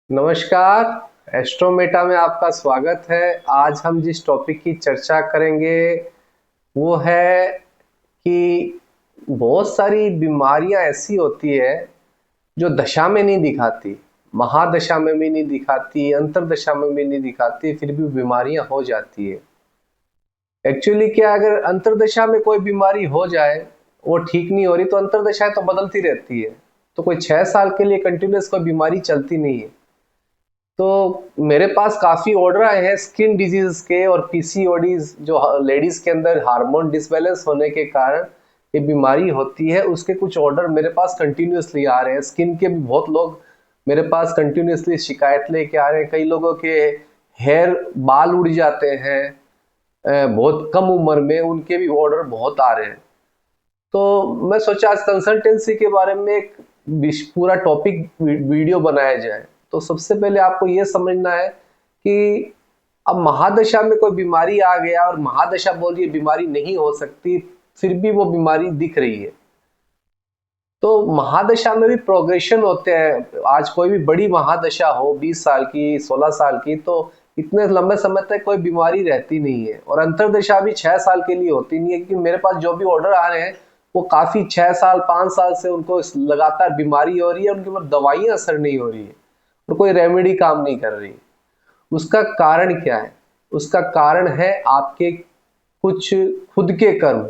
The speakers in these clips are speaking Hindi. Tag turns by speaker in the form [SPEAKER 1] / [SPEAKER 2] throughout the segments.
[SPEAKER 1] नमस्कार। एस्ट्रोमेटा में आपका स्वागत है। आज हम जिस टॉपिक की चर्चा करेंगे वो है कि बहुत सारी बीमारियां ऐसी होती है जो दशा में नहीं दिखाती, महादशा में भी नहीं दिखाती, अंतरदशा में भी नहीं दिखाती, फिर भी बीमारियां हो जाती है। एक्चुअली क्या, अगर अंतरदशा में कोई बीमारी हो जाए, वो ठीक नहीं हो रही, तो अंतरदशाएं तो बदलती रहती है। तो कोई 6 साल के लिए कंटिन्यूस कोई बीमारी चलती नहीं है। तो मेरे पास काफ़ी ऑर्डर आए हैं स्किन डिजीज के और पीसीओडीज, जो लेडीज के अंदर हार्मोन डिसबैलेंस होने के कारण ये बीमारी होती है। उसके कुछ ऑर्डर मेरे पास कंटिन्यूसली आ रहे हैं। स्किन के भी बहुत लोग मेरे पास कंटिन्यूसली शिकायत लेके आ रहे हैं। कई लोगों के हेयर बाल उड़ जाते हैं बहुत कम उम्र में, उनके भी ऑर्डर बहुत आ रहे हैं। तो मैं सोचा आज कंसल्टेंसी के बारे में एक पूरा टॉपिक वीडियो बनाया जाए। तो सबसे पहले आपको ये समझना है कि अब महादशा में कोई बीमारी आ गया और महादशा बोल रही है बीमारी नहीं हो सकती, फिर भी वो बीमारी दिख रही है। तो महादशा में भी प्रोग्रेशन होते हैं। आज कोई भी बड़ी महादशा हो 20 साल की, 16 साल की, तो इतने लंबे समय तक कोई बीमारी रहती नहीं है। और अंतरदशा भी 6 साल के लिए होती नहीं है, क्योंकि मेरे पास जो भी ऑर्डर आ रहे हैं वो काफ़ी 6 साल 5 साल से उनको लगातार बीमारी हो रही है, उनके ऊपर दवाइयाँ असर नहीं हो रही है और कोई रेमेडी काम नहीं कर रही। उसका कारण क्या है? उसका कारण है आपके कुछ खुद के कर्म।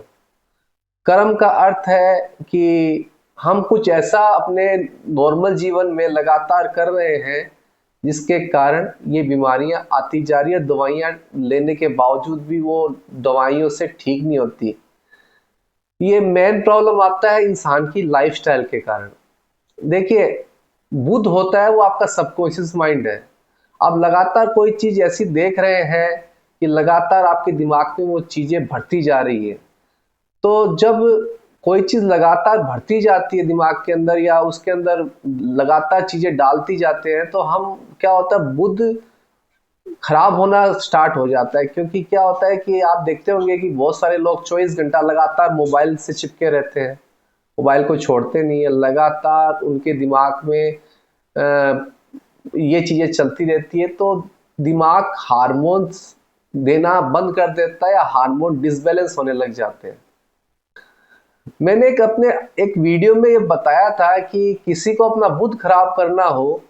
[SPEAKER 1] कर्म का अर्थ है कि हम कुछ ऐसा अपने नॉर्मल जीवन में लगातार कर रहे हैं जिसके कारण ये बीमारियां आती जा रही है। दवाइयां लेने के बावजूद भी वो दवाइयों से ठीक नहीं होती। ये मेन प्रॉब्लम आता है इंसान की लाइफस्टाइल के कारण। देखिए, बुद्ध होता है वो आपका सबकॉन्शियस माइंड है। आप लगातार कोई चीज ऐसी देख रहे हैं कि लगातार आपके दिमाग में वो चीजें भरती जा रही है। तो जब कोई चीज लगातार भरती जाती है दिमाग के अंदर या उसके अंदर लगातार चीजें डालती जाते हैं, तो हम क्या होता है, बुद्ध खराब होना स्टार्ट हो जाता है। क्योंकि क्या होता है कि आप देखते होंगे कि बहुत सारे लोग 24 घंटा लगातार मोबाइल से चिपके रहते हैं, मोबाइल को छोड़ते नहीं है। लगातार उनके दिमाग में ये चीजें चलती रहती है, तो दिमाग हार्मोन्स देना बंद कर देता है या हार्मोन डिसबैलेंस होने लग जाते हैं। मैंने एक वीडियो में ये बताया था कि किसी को अपना बुद्ध खराब करना हो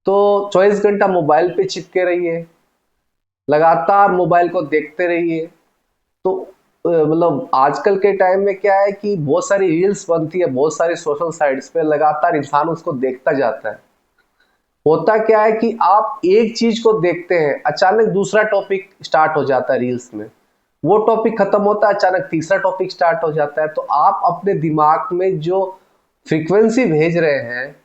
[SPEAKER 1] तो 24 घंटा मोबाइल पे चिपके रहिए, लगातार मोबाइल को देखते रहिए। तो मतलब आजकल के टाइम में क्या है कि बहुत सारी रील्स बनती है, बहुत सारी सोशल साइट्स पे, लगातार इंसान उसको देखता जाता है। होता क्या है कि आप एक चीज को देखते हैं, अचानक दूसरा टॉपिक स्टार्ट हो जाता है रील्स में, वो टॉपिक खत्म होता है, अचानक तीसरा टॉपिक स्टार्ट हो जाता है। तो आप अपने दिमाग में जो फ्रीक्वेंसी भेज रहे हैं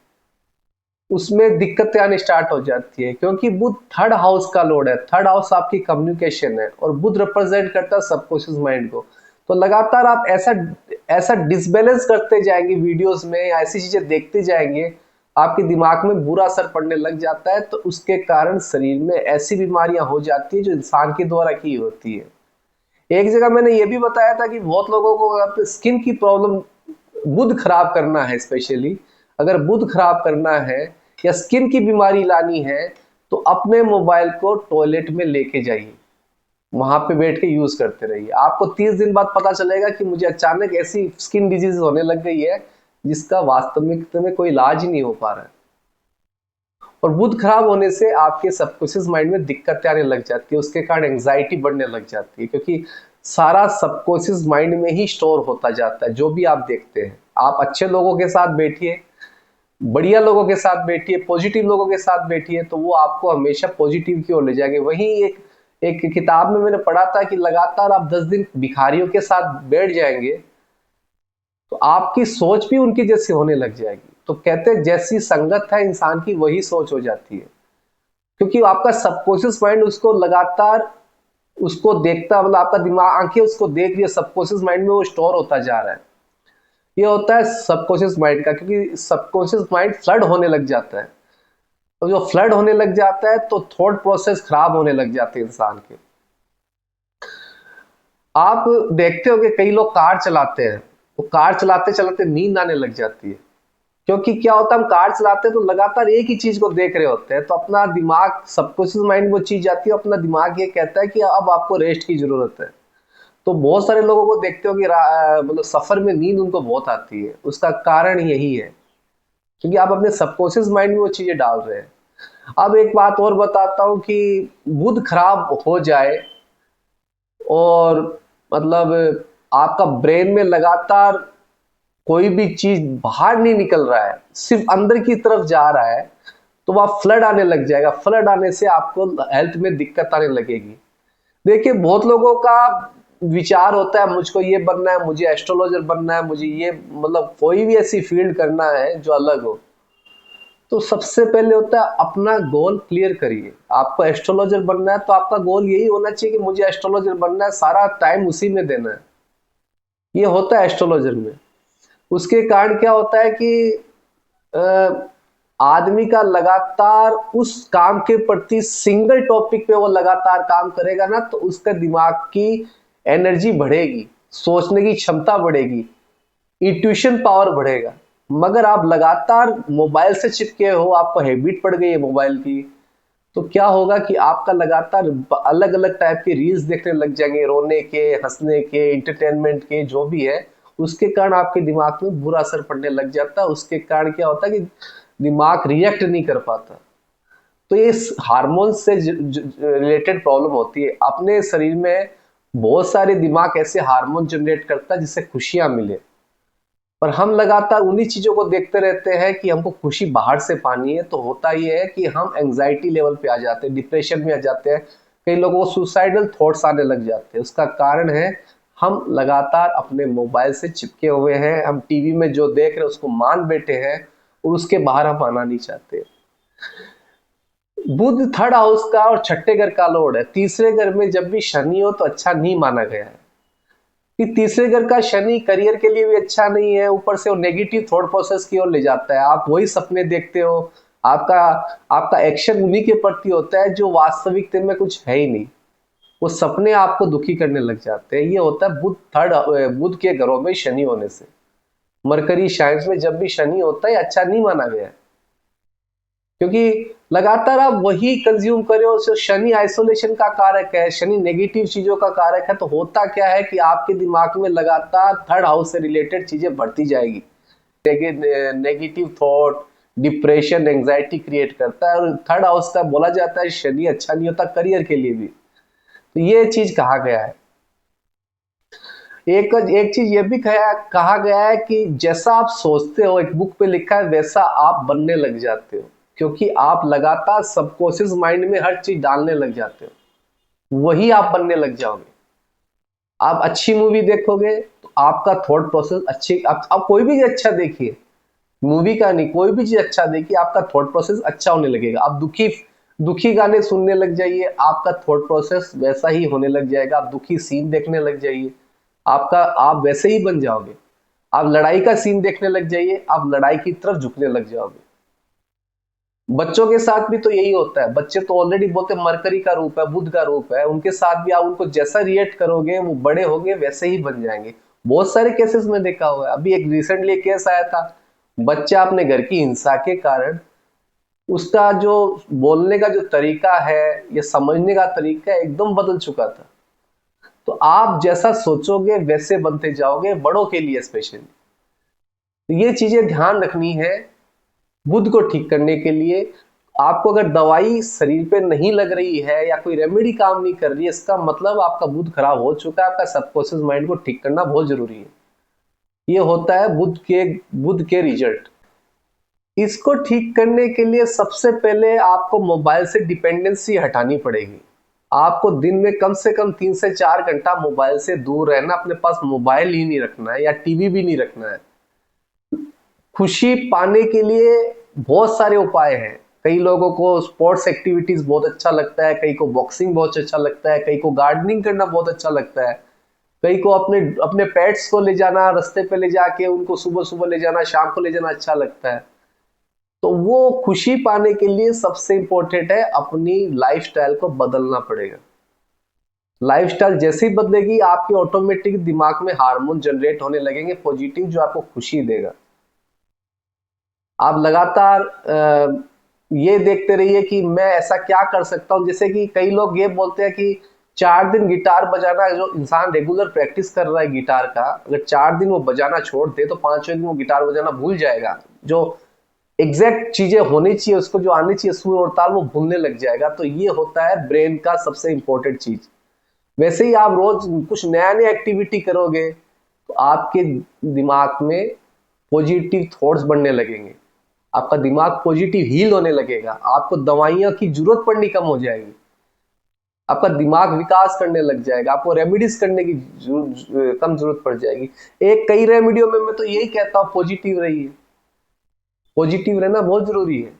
[SPEAKER 1] उसमें दिक्कतें आनी स्टार्ट हो जाती है। क्योंकि बुध थर्ड हाउस का लॉर्ड है। थर्ड हाउस आपकी कम्युनिकेशन है और बुध रिप्रेजेंट करता है सबकॉन्शियस माइंड को। तो लगातार आप ऐसा ऐसा डिसबैलेंस करते जाएंगे, वीडियोस में ऐसी चीजें देखते जाएंगे, आपके दिमाग में बुरा असर पड़ने लग जाता है। तो उसके कारण शरीर में ऐसी बीमारियां हो जाती है जो इंसान के द्वारा की होती है। एक जगह मैंने ये भी बताया था कि बहुत लोगों को अगर स्किन की प्रॉब्लम, बुध खराब करना है, स्पेशली अगर बुध खराब करना है या स्किन की बीमारी लानी है, तो अपने मोबाइल को टॉयलेट में लेके जाइए, वहां पे बैठ के यूज करते रहिए। आपको 30 दिन बाद पता चलेगा कि मुझे अचानक ऐसी स्किन डिजीज होने लग गई है जिसका वास्तविकता में कोई इलाज ही नहीं हो पा रहा है। और बुध खराब होने से आपके सबकॉन्शियस माइंड में दिक्कतें आने लग जाती है, उसके कारण एंग्जाइटी बढ़ने लग जाती है। क्योंकि सारा सबकॉन्शियस माइंड में ही स्टोर होता जाता है। जो भी आप देखते हैं, आप अच्छे लोगों के साथ बैठिए, बढ़िया लोगों के साथ बैठिए, पॉजिटिव लोगों के साथ बैठिए, तो वो आपको हमेशा पॉजिटिव की ओर ले जाएंगे। वहीं एक एक किताब में मैंने पढ़ा था कि लगातार आप 10 दिन भिखारियों के साथ बैठ जाएंगे तो आपकी सोच भी उनकी जैसी होने लग जाएगी। तो कहते हैं जैसी संगत है इंसान की वही सोच हो जाती है। क्योंकि आपका सबकॉन्शियस माइंड उसको लगातार उसको देखता, मतलब आपका दिमाग, आंखें उसको देख रही है, सबकॉन्शियस माइंड में वो स्टोर होता जा रहा है। ये होता है सबकॉन्शियस माइंड का। क्योंकि सबकॉन्शियस माइंड फ्लड होने लग जाता है, तो जो फ्लड होने लग जाता है तो थॉट प्रोसेस खराब होने लग जाते हैं इंसान के। आप देखते हो कि कई लोग कार चलाते हैं, तो कार चलाते चलाते नींद आने लग जाती है। क्योंकि क्या होता है, हम कार चलाते हैं तो लगातार एक ही चीज को देख रहे होते हैं, तो अपना दिमाग, सबकॉन्शियस माइंड वो चीज जाती है, अपना दिमाग ये कहता है कि अब आपको रेस्ट की जरूरत है। तो बहुत सारे लोगों को देखते हो कि मतलब सफर में नींद उनको बहुत आती है, उसका कारण यही है, क्योंकि आप अपने सबकॉन्शियस माइंड में वो चीजें डाल रहे हैं। अब एक बात और बताता हूँ कि बुध खराब हो जाए और मतलब आपका ब्रेन में लगातार कोई भी चीज बाहर नहीं निकल रहा है, सिर्फ अंदर की तरफ जा रहा है, तो वह फ्लड आने लग जाएगा। फ्लड आने से आपको हेल्थ में दिक्कत आने लगेगी। देखिए, बहुत लोगों का विचार होता है मुझको ये बनना है, मुझे एस्ट्रोलॉजर बनना है, मुझे ये मतलब कोई भी ऐसी फील्ड करना है जो अलग हो। तो सबसे पहले होता है अपना गोल क्लियर करिए। आपको एस्ट्रोलॉजर बनना है तो आपका गोल यही होना चाहिए कि मुझे एस्ट्रोलॉजर बनना है, सारा टाइम उसी में देना है। ये होता है एस्ट्रोलॉजर में। उसके कारण क्या होता है कि आदमी का लगातार उस काम के प्रति सिंगल टॉपिक पे वो लगातार काम करेगा ना, तो उसका दिमाग की एनर्जी बढ़ेगी, सोचने की क्षमता बढ़ेगी, इंट्यूशन पावर बढ़ेगा। मगर आप लगातार मोबाइल से चिपके हो, आपको हैबिट पड़ गई है मोबाइल की, तो क्या होगा कि आपका लगातार अलग अलग टाइप के रील्स देखने लग जाएंगे, रोने के, हंसने के, इंटरटेनमेंट के, जो भी है, उसके कारण आपके दिमाग में बुरा असर पड़ने लग जाता है। उसके कारण क्या होता है कि दिमाग रिएक्ट नहीं कर पाता। तो ये हार्मोन से रिलेटेड प्रॉब्लम होती है। अपने शरीर में बहुत सारे दिमाग ऐसे हार्मोन जनरेट करता है जिससे खुशियां मिले, पर हम लगातार उन्हीं चीजों को देखते रहते हैं कि हमको खुशी बाहर से पानी है। तो होता ये है कि हम एंजाइटी लेवल पे आ जाते हैं, डिप्रेशन में आ जाते हैं, कई लोगों को सुसाइडल थॉट्स आने लग जाते हैं। उसका कारण है हम लगातार अपने मोबाइल से चिपके हुए हैं, हम टीवी में जो देख रहे हैं उसको मान बैठे हैं और उसके बाहर हम आना नहीं चाहते। बुध थर्ड हाउस का और छठे घर का लॉर्ड है। तीसरे घर में जब भी शनि हो तो अच्छा नहीं माना गया है कि तीसरे घर का शनि करियर के लिए भी अच्छा नहीं है, ऊपर से वो नेगेटिव थॉट प्रोसेस की ओर ले जाता है। आप वही सपने देखते हो, आपका आपका एक्शन उन्हीं के प्रति होता है जो वास्तविकता में कुछ है ही नहीं। वो सपने आपको दुखी करने लग जाते हैं। ये होता है बुध के घरों में शनि होने से। मरकरी साइंस में जब भी शनि होता है अच्छा नहीं माना गया है, क्योंकि लगातार आप वही कंज्यूम कर रहे हो। शनि आइसोलेशन का कारक है, शनि नेगेटिव चीजों का कारक है। तो होता क्या है कि आपके दिमाग में लगातार थर्ड हाउस से रिलेटेड चीजें बढ़ती जाएगी। Negative thought, depression, anxiety create करता है। और थर्ड हाउस का बोला जाता है शनि अच्छा नहीं होता करियर के लिए भी। तो ये चीज कहा गया है। एक एक चीज ये भी कहा गया है कि जैसा आप सोचते हो, एक बुक पे लिखा है, वैसा आप बनने लग जाते हो, क्योंकि आप लगातार सबकॉन्शियस माइंड में हर चीज डालने लग जाते हो, वही आप बनने लग जाओगे। आप अच्छी मूवी देखोगे तो आपका थॉट प्रोसेस अच्छी, आप कोई भी अच्छा देखिए, मूवी का नहीं, कोई भी चीज अच्छा देखिए, आपका थॉट प्रोसेस अच्छा होने लगेगा। आप दुखी दुखी गाने सुनने लग जाइए, आपका थॉट प्रोसेस वैसा ही होने लग जाएगा। आप दुखी सीन देखने लग जाइए, आपका आप वैसे ही बन जाओगे। आप लड़ाई का सीन देखने लग जाइए, आप लड़ाई की तरफ झुकने लग जाओगे। बच्चों के साथ भी तो यही होता है। बच्चे तो ऑलरेडी बोलते मरकरी का रूप है, बुध का रूप है, उनके साथ भी आप उनको जैसा रिएक्ट करोगे वो बड़े होंगे वैसे ही बन जाएंगे। बहुत सारे केसेस में देखा हुआ है। अभी एक रिसेंटली केस आया था, बच्चा अपने घर की हिंसा के कारण उसका जो बोलने का जो तरीका है या समझने का तरीका है एकदम बदल चुका था। तो आप जैसा सोचोगे वैसे बनते जाओगे, बड़ों के लिए स्पेशली। तो ये चीजें ध्यान रखनी है बुध को ठीक करने के लिए। आपको अगर दवाई शरीर पे नहीं लग रही है या कोई रेमेडी काम नहीं कर रही है, इसका मतलब आपका बुध खराब हो चुका है। आपका सबकॉन्शियस माइंड को ठीक करना बहुत जरूरी है। ये होता है बुध के रिजल्ट। इसको ठीक करने के लिए सबसे पहले आपको मोबाइल से डिपेंडेंसी हटानी पड़ेगी। आपको दिन में कम से कम 3 से 4 घंटा मोबाइल से दूर रहना। अपने पास मोबाइल ही नहीं रखना है या टीवी भी नहीं रखना है। खुशी पाने के लिए बहुत सारे उपाय हैं। कई लोगों को स्पोर्ट्स एक्टिविटीज बहुत अच्छा लगता है, कई को बॉक्सिंग बहुत अच्छा लगता है, कई को गार्डनिंग करना बहुत अच्छा लगता है, कई को अपने अपने पेट्स को ले जाना, रास्ते पे ले जाके उनको सुबह सुबह ले जाना, शाम को ले जाना अच्छा लगता है। तो वो खुशी पाने के लिए सबसे इंपॉर्टेंट है अपनी लाइफस्टाइल को बदलना पड़ेगा। लाइफस्टाइल जैसे ही बदलेगी आपके ऑटोमेटिक दिमाग में हार्मोन जनरेट होने लगेंगे पॉजिटिव, जो आपको खुशी देगा। आप लगातार ये देखते रहिए कि मैं ऐसा क्या कर सकता हूँ। जैसे कि कई लोग ये बोलते हैं कि 4 दिन गिटार बजाना, जो इंसान रेगुलर प्रैक्टिस कर रहा है गिटार का, अगर 4 दिन वो बजाना छोड़ दे तो 5वें दिन वो गिटार बजाना भूल जाएगा। जो एग्जैक्ट चीजें होनी चाहिए, उसको जो आनी चाहिए सुर और ताल, वो भूलने लग जाएगा। तो ये होता है ब्रेन का सबसे इंपॉर्टेंट चीज। वैसे ही आप रोज कुछ नया नया एक्टिविटी करोगे तो आपके दिमाग में पॉजिटिव थॉट्स बनने लगेंगे, आपका दिमाग पॉजिटिव हील होने लगेगा, आपको दवाइयों की जरूरत पड़नी कम हो जाएगी, आपका दिमाग विकास करने लग जाएगा, आपको रेमेडीज करने की कम जरूरत पड़ जाएगी। एक कई रेमेडियो में मैं तो यही कहता हूँ, पॉजिटिव रहिए। पॉजिटिव रहना बहुत जरूरी है।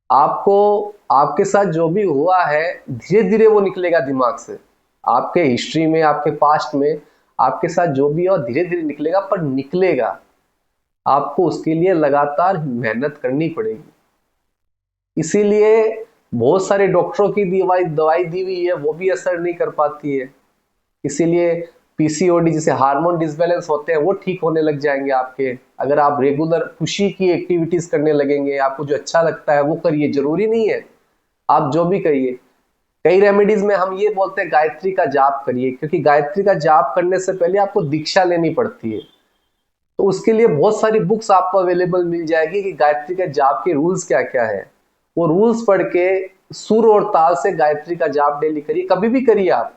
[SPEAKER 1] आपको आपके साथ जो भी हुआ है धीरे धीरे वो निकलेगा दिमाग से। आपके हिस्ट्री में, आपके पास्ट में आपके साथ जो भी हो धीरे धीरे निकलेगा, पर निकलेगा। आपको उसके लिए लगातार मेहनत करनी पड़ेगी। इसीलिए बहुत सारे डॉक्टरों की दवाई दी हुई है, वो भी असर नहीं कर पाती है। इसीलिए पीसीओडी जैसे हार्मोन डिसबैलेंस होते हैं वो ठीक होने लग जाएंगे आपके, अगर आप रेगुलर खुशी की एक्टिविटीज करने लगेंगे। आपको जो अच्छा लगता है वो करिए, जरूरी नहीं है आप जो भी करिए। कई रेमेडीज में हम ये बोलते हैं गायत्री का जाप करिए, क्योंकि गायत्री का जाप करने से पहले आपको दीक्षा लेनी पड़ती है। तो उसके लिए बहुत सारी बुक्स आपको अवेलेबल मिल जाएगी कि गायत्री के जाप के रूल्स क्या क्या है। वो रूल्स पढ़ के सुर और ताल से गायत्री का जाप डेली करिए, कभी भी करिए। आप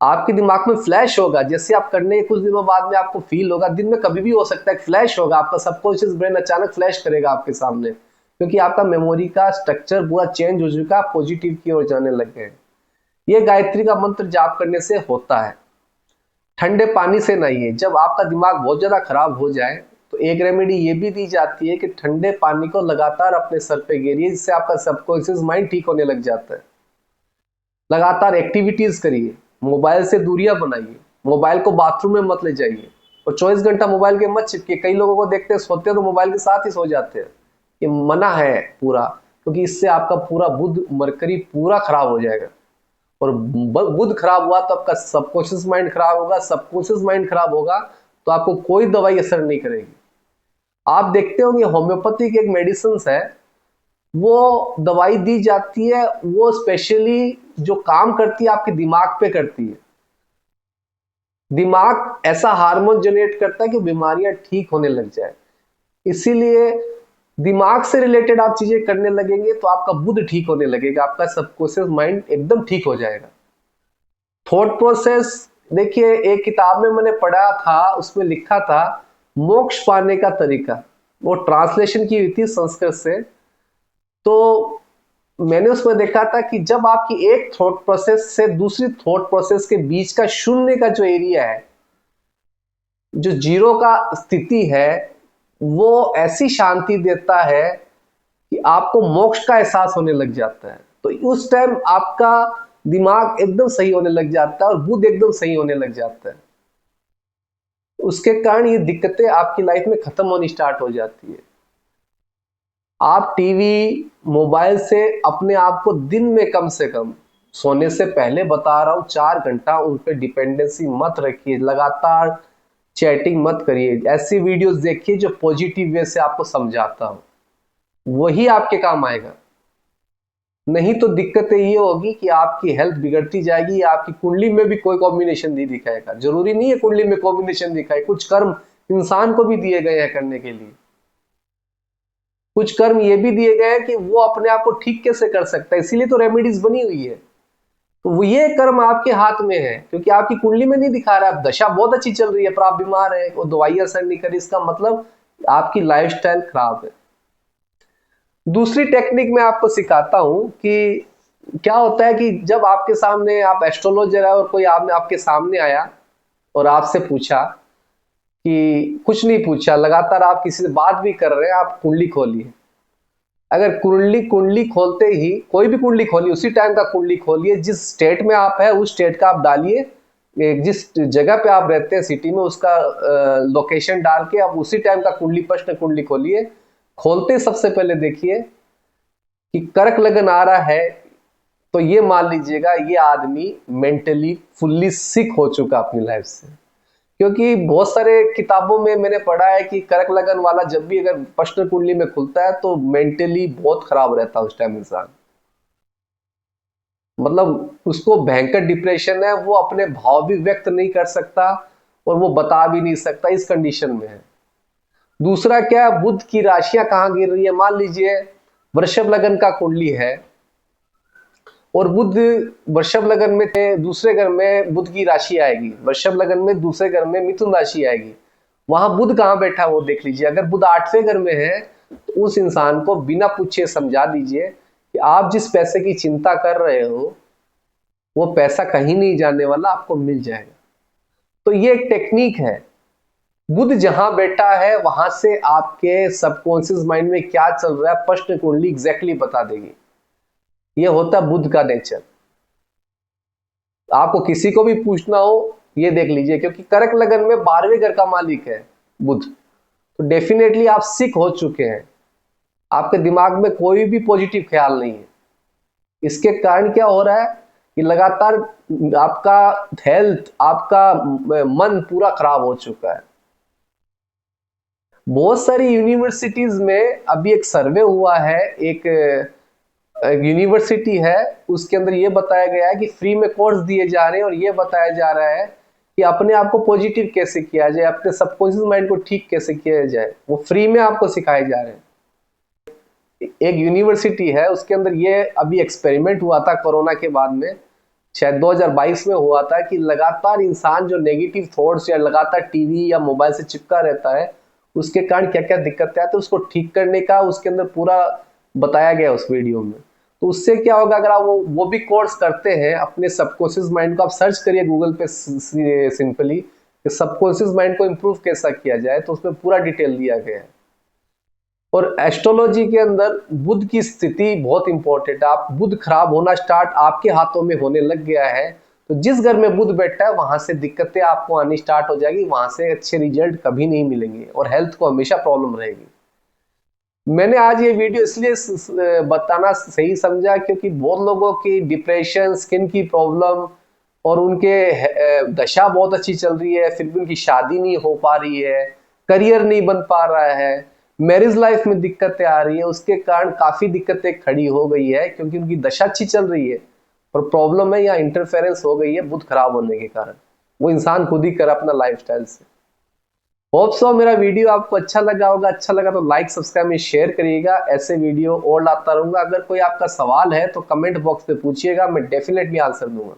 [SPEAKER 1] आपके दिमाग में फ्लैश होगा, जैसे आप करने के कुछ दिनों बाद में आपको फील होगा, दिन में कभी भी हो सकता है फ्लैश होगा, आपका सबकॉन्शियस ब्रेन अचानक फ्लैश करेगा आपके सामने, क्योंकि आपका मेमोरी का स्ट्रक्चर पूरा चेंज हो चुका, पॉजिटिव की ओर जाने लग गए। ये गायत्री का मंत्र जाप करने से होता है। ठंडे पानी से नहाइए। जब आपका दिमाग बहुत ज्यादा खराब हो जाए तो एक रेमेडी ये भी दी जाती है कि ठंडे पानी को लगातार अपने सर पे गिरिए, जिससे आपका सबकॉन्शियस माइंड ठीक होने लग जाता है। लगातार एक्टिविटीज करिए, मोबाइल से दूरियां बनाइए, मोबाइल को बाथरूम में मत ले जाइए, और 24 घंटा मोबाइल के मत चिपके। कई लोगों को देखते हैं सोते हैं तो मोबाइल के साथ ही सो जाते हैं, ये मना है पूरा, क्योंकि इससे आपका पूरा बुध मरकरी पूरा खराब हो जाएगा, और बुध खराब हुआ तो आपका सबकॉन्शियस माइंड खराब होगा, सबकॉन्शियस माइंड खराब होगा तो आपको कोई दवाई असर नहीं करेगी। आप देखते होंगे होम्योपैथिक एक मेडिसिन है, वो दवाई दी जाती है, वो स्पेशली जो काम करती है आपके दिमाग पे करती है। दिमाग ऐसा हार्मोन जनरेट करता है कि बीमारियां ठीक होने लग जाए। इसीलिए दिमाग से रिलेटेड आप चीजें करने लगेंगे तो आपका बुध ठीक होने लगेगा, आपका सबकॉन्शियस माइंड एकदम ठीक हो जाएगा। थॉट प्रोसेस देखिए, एक किताब में मैंने पढ़ा था, उसमें लिखा था मोक्ष पाने का तरीका, वो ट्रांसलेशन की हुई थी संस्कृत से। तो मैंने उसमें देखा था कि जब आपकी एक थॉट प्रोसेस से दूसरी थॉट प्रोसेस के बीच का शून्य का जो एरिया है, जो जीरो का स्थिति है, वो ऐसी शांति देता है कि आपको मोक्ष का एहसास होने लग जाता है। तो उस टाइम आपका दिमाग एकदम सही होने लग जाता है और बुद्ध एकदम सही होने लग जाता है। उसके कारण ये दिक्कतें आपकी लाइफ में खत्म होनी स्टार्ट हो जाती है। आप टीवी मोबाइल से अपने आप को दिन में कम से कम, सोने से पहले बता रहा हूं, 4 घंटा उन पर डिपेंडेंसी मत रखिए। लगातार चैटिंग मत करिए, ऐसी वीडियोस देखिए जो पॉजिटिव वे से आपको समझाता हो, वही आपके काम आएगा। नहीं तो दिक्कतें ये होगी कि आपकी हेल्थ बिगड़ती जाएगी, आपकी कुंडली में भी कोई कॉम्बिनेशन नहीं दिखाएगा। जरूरी नहीं है कुंडली में कॉम्बिनेशन दिखाए, कुछ कर्म इंसान को भी दिए गए हैं करने के लिए। कुछ कर्म ये भी दिए गए हैं कि वो अपने आप को ठीक कैसे कर सकता है, इसीलिए तो रेमेडीज बनी हुई है। तो वो ये कर्म आपके हाथ में है, क्योंकि आपकी कुंडली में नहीं दिखा रहा है। दशा बहुत अच्छी चल रही है पर आप बीमार है, वो दवाई असर नहीं करी, इसका मतलब आपकी लाइफस्टाइल खराब है। दूसरी टेक्निक मैं आपको सिखाता हूं कि क्या होता है कि जब आपके सामने, आप एस्ट्रोलॉजर है और कोई आपके सामने आया और आपसे पूछा कि, कुछ नहीं पूछा, लगातार आप किसी से बात भी कर रहे हैं, आप कुंडली खोलिए। अगर कुंडली खोलते ही, कोई भी कुंडली खोलिए, उसी टाइम का कुंडली खोलिए, जिस स्टेट में आप है उस स्टेट का आप डालिए, जिस जगह पे आप रहते हैं सिटी में उसका लोकेशन डाल के आप उसी टाइम का कुंडली, प्रश्न कुंडली खोलिए। खोलते सबसे पहले देखिए कि कर्क लगन आ रहा है तो ये मान लीजिएगा ये आदमी मेंटली फुल्ली सिक हो चुका अपनी लाइफ से। क्योंकि बहुत सारे किताबों में मैंने पढ़ा है कि कर्क लगन वाला जब भी अगर प्रश्न कुंडली में खुलता है तो मेंटली बहुत खराब रहता है उस टाइम इंसान। मतलब उसको भयंकर डिप्रेशन है, वो अपने भाव भी व्यक्त नहीं कर सकता और वो बता भी नहीं सकता, इस कंडीशन में है। दूसरा क्या, बुध की राशियां कहाँ गिर रही है। मान लीजिए वृषभ लगन का कुंडली है और बुध वृषभ लगन में थे, दूसरे घर में बुध की राशि आएगी, वृषभ लगन में दूसरे घर में मिथुन राशि आएगी, वहां बुध कहाँ बैठा है वो देख लीजिए। अगर बुध 8वें घर में है तो उस इंसान को बिना पूछे समझा दीजिए कि आप जिस पैसे की चिंता कर रहे हो वो पैसा कहीं नहीं जाने वाला, आपको मिल जाएगा। तो ये एक टेक्निक है। बुध जहां बैठा है वहां से आपके सबकॉन्शियस माइंड में क्या चल रहा है प्रश्न कुंडली एग्जैक्टली बता देगी। ये होता है बुध का नेचर। आपको किसी को भी पूछना हो ये देख लीजिए, क्योंकि कर्क लगन में 12वें घर का मालिक है बुध, तो डेफिनेटली आप सिक हो चुके हैं, आपके दिमाग में कोई भी पॉजिटिव ख्याल नहीं है। इसके कारण क्या हो रहा है कि लगातार आपका हेल्थ, आपका मन पूरा खराब हो चुका है। बहुत सारी यूनिवर्सिटीज में अभी एक सर्वे हुआ है, एक यूनिवर्सिटी है, उसके अंदर ये बताया गया है कि फ्री में कोर्स दिए जा रहे हैं और ये बताया जा रहा है कि अपने आप को पॉजिटिव कैसे किया जाए, अपने सबकॉन्शियस माइंड को ठीक कैसे किया जाए, वो फ्री में आपको सिखाए जा रहे हैं। एक यूनिवर्सिटी है, उसके अंदर ये अभी एक्सपेरिमेंट हुआ था कोरोना के बाद में, शायद 2022 में हुआ था, कि लगातार इंसान जो नेगेटिव थॉट्स या लगातार टीवी या मोबाइल से चिपका रहता है उसके कारण क्या क्या दिक्कतें आती है, उसको ठीक करने का उसके अंदर पूरा बताया गया उस वीडियो में। तो उससे क्या होगा, अगर आप वो भी कोर्स करते हैं, अपने सबकॉन्शियस माइंड को आप सर्च करिए गूगल पे सिंपली कि सबकॉन्शियस माइंड को इम्प्रूव कैसा किया जाए, तो उसमें पूरा डिटेल दिया गया है। और एस्ट्रोलॉजी के अंदर बुध की स्थिति बहुत इंपॉर्टेंट है। आप बुध खराब होना स्टार्ट आपके हाथों में होने लग गया है तो जिस घर में बुध बैठा है वहां से दिक्कतें आपको आनी स्टार्ट हो जाएगी, वहां से अच्छे रिजल्ट कभी नहीं मिलेंगे और हेल्थ को हमेशा प्रॉब्लम रहेगी। मैंने आज ये वीडियो इसलिए बताना सही समझा क्योंकि बहुत लोगों की डिप्रेशन, स्किन की प्रॉब्लम और उनके दशा बहुत अच्छी चल रही है, फिर भी उनकी शादी नहीं हो पा रही है, करियर नहीं बन पा रहा है, मैरिज लाइफ में दिक्कतें आ रही है, उसके कारण काफी दिक्कतें खड़ी हो गई है क्योंकि उनकी दशा अच्छी चल रही है पर प्रॉब्लम है या इंटरफेरेंस हो गई है बुध खराब होने के कारण। वो इंसान खुद ही करे अपना लाइफस्टाइल से। होप सो मेरा वीडियो आपको अच्छा लगा होगा। अच्छा लगा तो लाइक, सब्सक्राइब में शेयर करिएगा। ऐसे वीडियो और लाता रहूंगा। अगर कोई आपका सवाल है तो कमेंट बॉक्स में पूछिएगा, मैं डेफिनेटली आंसर दूंगा।